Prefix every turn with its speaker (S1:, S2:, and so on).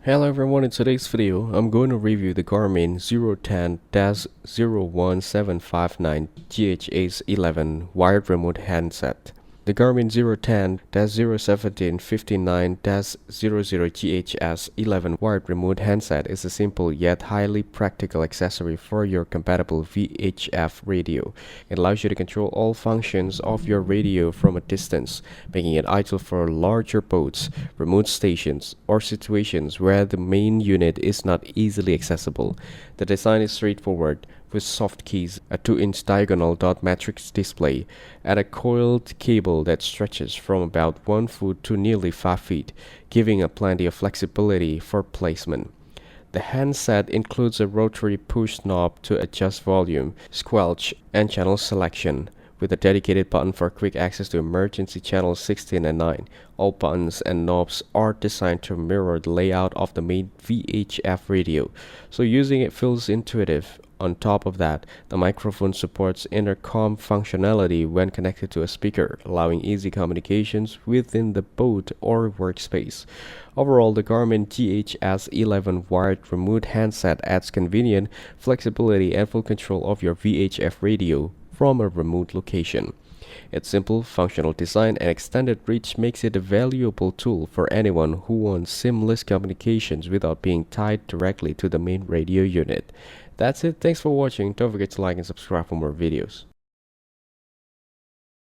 S1: Hello everyone, in today's video, I'm going to review the Garmin 010-01759 GHS 11 wired remote handset. The Garmin 010-01759-00 GHS 11 wired remote handset is a simple yet highly practical accessory for your compatible VHF radio. It allows you to control all functions of your radio from a distance, making it ideal for larger boats, remote stations, or situations where the main unit is not easily accessible. The design is straightforward, with soft keys, a 2-inch diagonal dot matrix display, and a coiled cable that stretches from about 1 foot to nearly 5 feet, giving a plenty of flexibility for placement. The handset includes a rotary push knob to adjust volume, squelch, and channel selection, with a dedicated button for quick access to emergency channels 16 and 9. All buttons and knobs are designed to mirror the layout of the main VHF radio, so using it feels intuitive. On top of that, the microphone supports intercom functionality when connected to a speaker, allowing easy communications within the boat or workspace. Overall, the Garmin GHS 11 wired remote handset adds convenience, flexibility, and full control of your VHF radio from a remote location. Its simple, functional design and extended reach makes it a valuable tool for anyone who wants seamless communications without being tied directly to the main radio unit. That's it. Thanks for watching. Don't forget to like and subscribe for more videos.